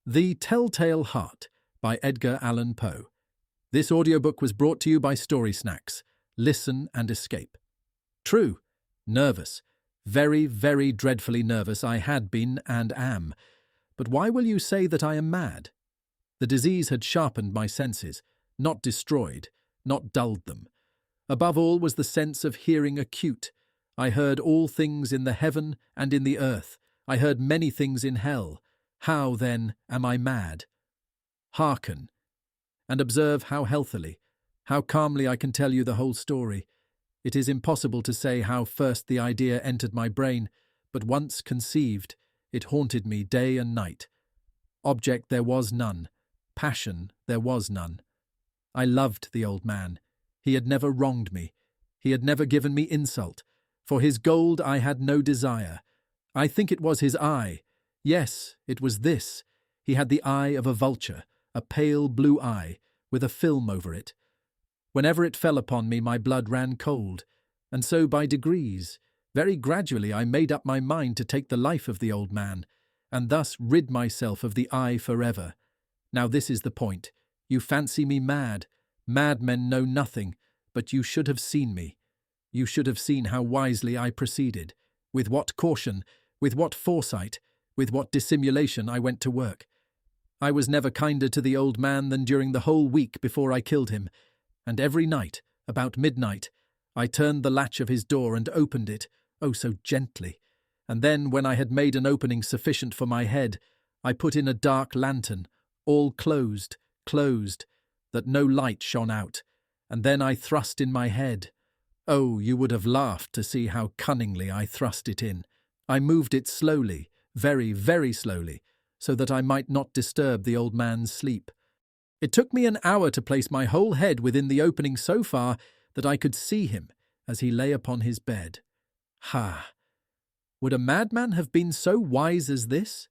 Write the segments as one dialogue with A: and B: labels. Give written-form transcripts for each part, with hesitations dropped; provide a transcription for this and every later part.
A: The Telltale Heart by Edgar Allan Poe. This audiobook was brought to you by Story Snacks. Listen and escape. True. Nervous. Very, very dreadfully nervous I had been and am. But why will you say that I am mad? The disease had sharpened my senses, not destroyed, not dulled them. Above all was the sense of hearing acute. I heard all things in the heaven and in the earth. I heard many things in hell. How, then, am I mad? Hearken, and observe how healthily, how calmly I can tell you the whole story. It is impossible to say how first the idea entered my brain, but once conceived, it haunted me day and night. Object there was none. Passion there was none. I loved the old man. He had never wronged me. He had never given me insult. For his gold I had no desire. I think it was his eye. Yes, it was this. He had the eye of a vulture, a pale blue eye, with a film over it. Whenever it fell upon me, my blood ran cold, and so by degrees, very gradually, I made up my mind to take the life of the old man, and thus rid myself of the eye forever. Now this is the point. You fancy me mad. Madmen know nothing, but you should have seen me. You should have seen how wisely I proceeded, with what caution, with what foresight, with what dissimulation I went to work. I was never kinder to the old man than during the whole week before I killed him, and every night, about midnight, I turned the latch of his door and opened it, oh so gently, and then, when I had made an opening sufficient for my head, I put in a dark lantern, all closed, that no light shone out, and then I thrust in my head. Oh, you would have laughed to see how cunningly I thrust it in. I moved it slowly, very, very slowly, so that I might not disturb the old man's sleep. It took me an hour to place my whole head within the opening so far that I could see him as he lay upon his bed. Ha! Would a madman have been so wise as this?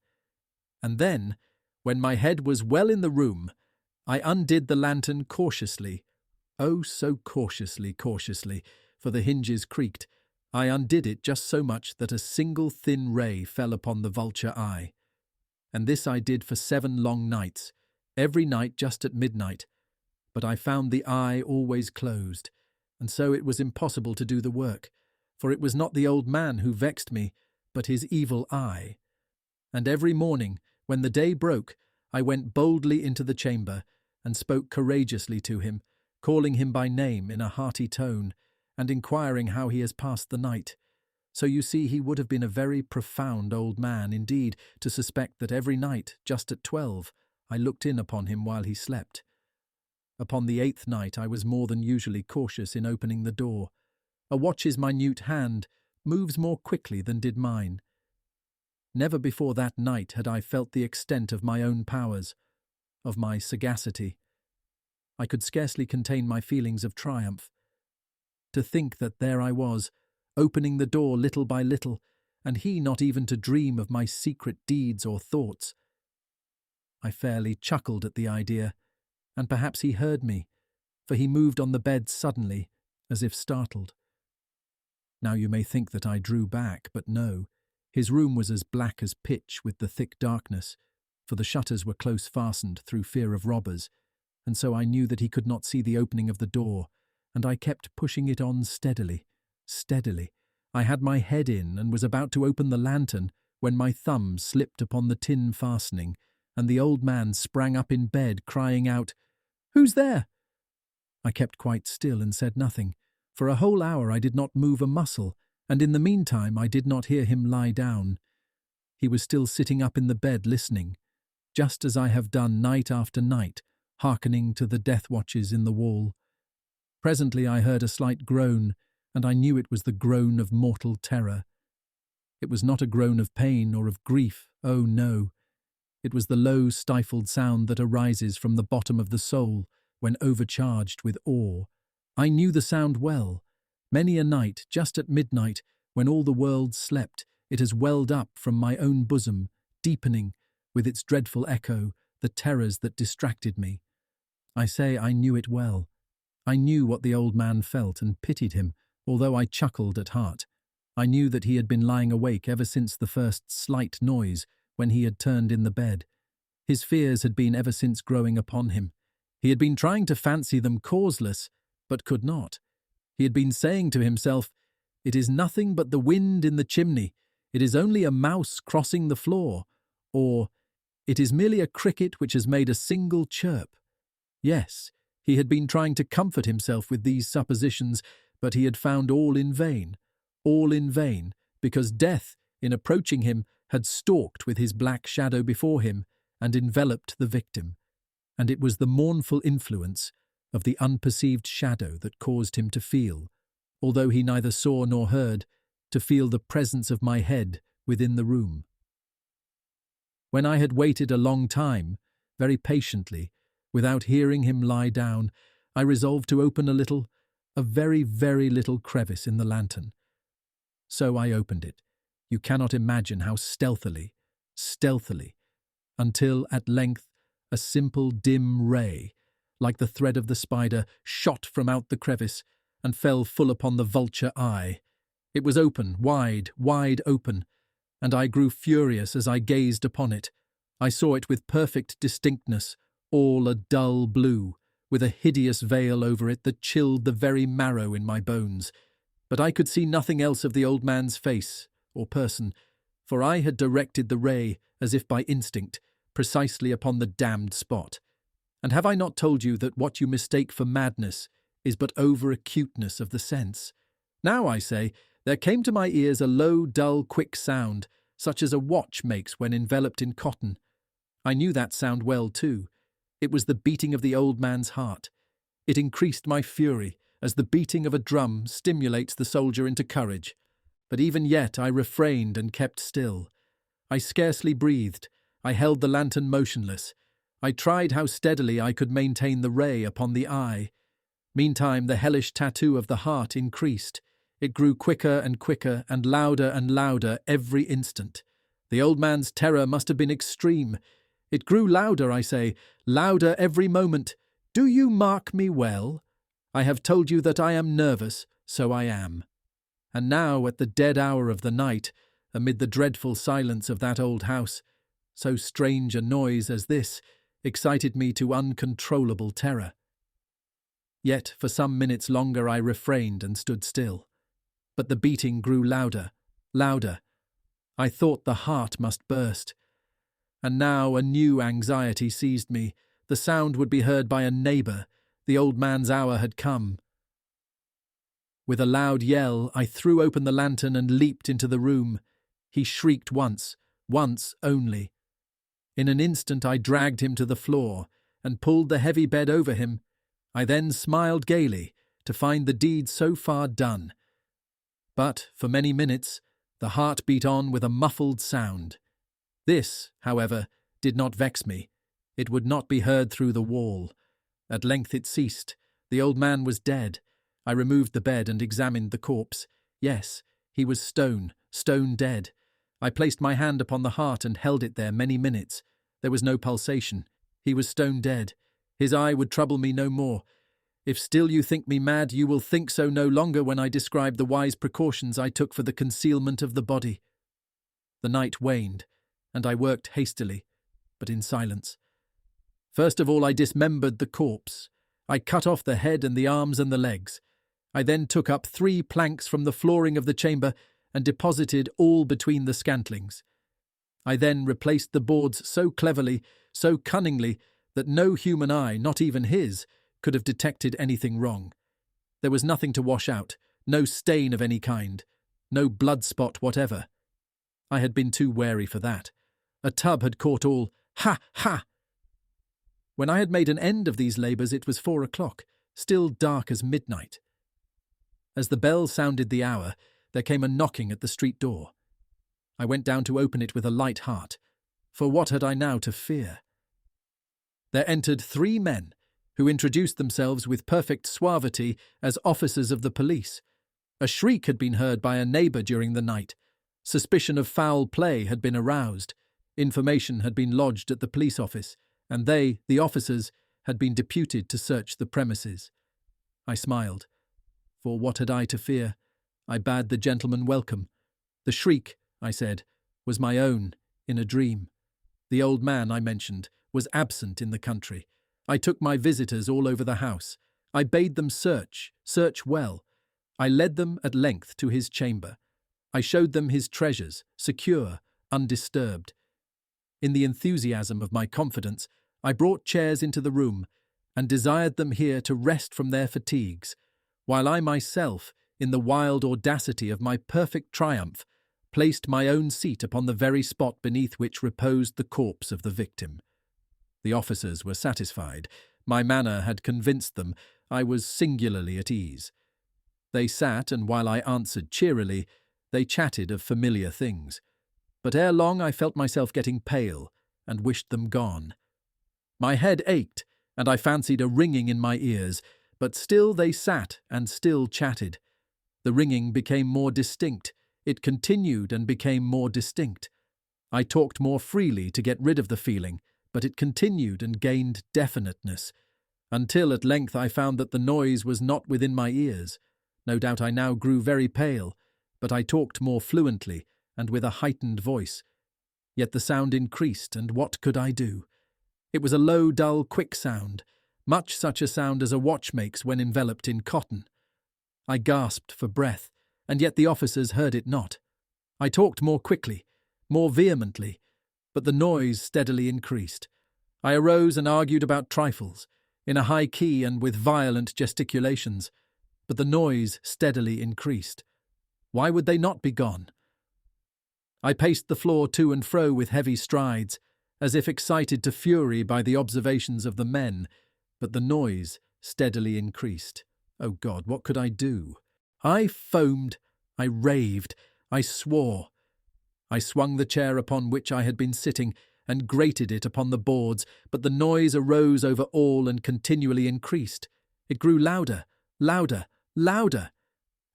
A: And then, when my head was well in the room, I undid the lantern cautiously, oh so cautiously, for the hinges creaked. I undid it just so much that a single thin ray fell upon the vulture eye. And this I did for 7 long nights, every night just at midnight. But I found the eye always closed, and so it was impossible to do the work, for it was not the old man who vexed me, but his evil eye. And every morning, when the day broke, I went boldly into the chamber and spoke courageously to him, calling him by name in a hearty tone, and inquiring how he has passed the night. So you see he would have been a very profound old man indeed to suspect that every night, just at 12, I looked in upon him while he slept. Upon the 8th night I was more than usually cautious in opening the door. A watch's minute hand moves more quickly than did mine. Never before that night had I felt the extent of my own powers, of my sagacity. I could scarcely contain my feelings of triumph. To think that there I was, opening the door little by little, and he not even to dream of my secret deeds or thoughts. I fairly chuckled at the idea, and perhaps he heard me, for he moved on the bed suddenly, as if startled. Now you may think that I drew back, but no. His room was as black as pitch with the thick darkness, for the shutters were close fastened through fear of robbers, and so I knew that he could not see the opening of the door, and I kept pushing it on steadily. I had my head in and was about to open the lantern when my thumb slipped upon the tin fastening, and the old man sprang up in bed, crying out, "Who's there?" I kept quite still and said nothing. For a whole hour I did not move a muscle, and in the meantime I did not hear him lie down. He was still sitting up in the bed listening, just as I have done night after night, hearkening to the death watches in the wall. Presently I heard a slight groan, and I knew it was the groan of mortal terror. It was not a groan of pain or of grief, oh no. It was the low, stifled sound that arises from the bottom of the soul when overcharged with awe. I knew the sound well. Many a night, just at midnight, when all the world slept, it has welled up from my own bosom, deepening, with its dreadful echo, the terrors that distracted me. I say I knew it well. I knew what the old man felt and pitied him, although I chuckled at heart. I knew that he had been lying awake ever since the first slight noise, when he had turned in the bed. His fears had been ever since growing upon him. He had been trying to fancy them causeless, but could not. He had been saying to himself, "It is nothing but the wind in the chimney. It is only a mouse crossing the floor," or "It is merely a cricket which has made a single chirp." Yes, he had been trying to comfort himself with these suppositions, but he had found all in vain, because death, in approaching him, had stalked with his black shadow before him and enveloped the victim, and it was the mournful influence of the unperceived shadow that caused him to feel, although he neither saw nor heard, to feel the presence of my head within the room. When I had waited a long time, very patiently, without hearing him lie down, I resolved to open a very, very little crevice in the lantern. So I opened it. You cannot imagine how stealthily, until at length a simple dim ray, like the thread of the spider, shot from out the crevice and fell full upon the vulture eye. It was open, wide open, and I grew furious as I gazed upon it. I saw it with perfect distinctness, all a dull blue, with a hideous veil over it that chilled the very marrow in my bones. But I could see nothing else of the old man's face or person, for I had directed the ray, as if by instinct, precisely upon the damned spot. And have I not told you that what you mistake for madness is but over-acuteness of the sense? Now, I say, there came to my ears a low, dull, quick sound, such as a watch makes when enveloped in cotton. I knew that sound well, too. It was the beating of the old man's heart. It increased my fury, as the beating of a drum stimulates the soldier into courage. But even yet I refrained and kept still. I scarcely breathed. I held the lantern motionless. I tried how steadily I could maintain the ray upon the eye. Meantime the hellish tattoo of the heart increased. It grew quicker and louder every instant. The old man's terror must have been extreme. It grew louder, I say, louder every moment. Do you mark me well? I have told you that I am nervous, so I am. And now, at the dead hour of the night, amid the dreadful silence of that old house, so strange a noise as this excited me to uncontrollable terror. Yet for some minutes longer I refrained and stood still. But the beating grew louder. I thought the heart must burst. And now a new anxiety seized me. The sound would be heard by a neighbour. The old man's hour had come. With a loud yell, I threw open the lantern and leaped into the room. He shrieked once only. In an instant I dragged him to the floor and pulled the heavy bed over him. I then smiled gaily to find the deed so far done. But for many minutes the heart beat on with a muffled sound. This, however, did not vex me. It would not be heard through the wall. At length it ceased. The old man was dead. I removed the bed and examined the corpse. Yes, he was stone dead. I placed my hand upon the heart and held it there many minutes. There was no pulsation. He was stone dead. His eye would trouble me no more. If still you think me mad, you will think so no longer when I describe the wise precautions I took for the concealment of the body. The night waned, and I worked hastily, but in silence. First of all I dismembered the corpse. I cut off the head and the arms and the legs. I then took up 3 planks from the flooring of the chamber and deposited all between the scantlings. I then replaced the boards so cleverly, so cunningly, that no human eye, not even his, could have detected anything wrong. There was nothing to wash out, no stain of any kind, no blood spot whatever. I had been too wary for that. A tub had caught all. Ha! Ha! When I had made an end of these labours, it was 4 o'clock, still dark as midnight. As the bell sounded the hour, there came a knocking at the street door. I went down to open it with a light heart, for what had I now to fear? There entered 3 men, who introduced themselves with perfect suavity as officers of the police. A shriek had been heard by a neighbour during the night. Suspicion of foul play had been aroused. Information had been lodged at the police office, and they, the officers, had been deputed to search the premises. I smiled. For what had I to fear? I bade the gentleman welcome. The shriek, I said, was my own, in a dream. The old man, I mentioned, was absent in the country. I took my visitors all over the house. I bade them search well. I led them at length to his chamber. I showed them his treasures, secure, undisturbed. In the enthusiasm of my confidence, I brought chairs into the room and desired them here to rest from their fatigues, while I myself, in the wild audacity of my perfect triumph, placed my own seat upon the very spot beneath which reposed the corpse of the victim. The officers were satisfied. My manner had convinced them. I was singularly at ease. They sat, and while I answered cheerily, they chatted of familiar things. But ere long I felt myself getting pale, and wished them gone. My head ached, and I fancied a ringing in my ears, but still they sat and still chatted. The ringing became more distinct. It continued and became more distinct. I talked more freely to get rid of the feeling, but it continued and gained definiteness, until at length I found that the noise was not within my ears. No doubt I now grew very pale, but I talked more fluently and with a heightened voice. Yet the sound increased, and what could I do? It was a low, dull, quick sound, much such a sound as a watch makes when enveloped in cotton. I gasped for breath, and yet the officers heard it not. I talked more quickly, more vehemently, but the noise steadily increased. I arose and argued about trifles, in a high key and with violent gesticulations, but the noise steadily increased. Why would they not be gone? I paced the floor to and fro with heavy strides, as if excited to fury by the observations of the men, but the noise steadily increased. Oh God, what could I do? I foamed, I raved, I swore. I swung the chair upon which I had been sitting and grated it upon the boards, but the noise arose over all and continually increased. It grew louder, louder, louder,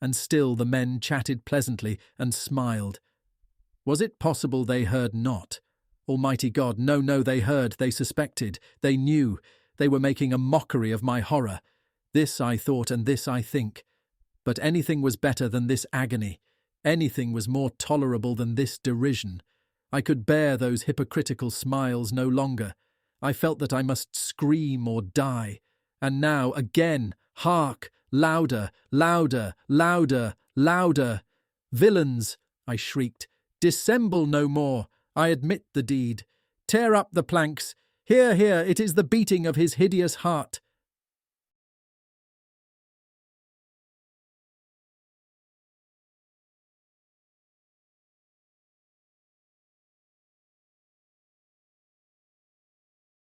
A: and still the men chatted pleasantly and smiled. Was it possible they heard not? Almighty God, no, they heard, they suspected, they knew, they were making a mockery of my horror. This I thought, and this I think. But anything was better than this agony. Anything was more tolerable than this derision. I could bear those hypocritical smiles no longer. I felt that I must scream or die. And now, again, hark! Louder, louder, louder, louder! Villains! I shrieked. Dissemble no more. I admit the deed. Tear up the planks. Hear, hear, it is the beating of his hideous heart.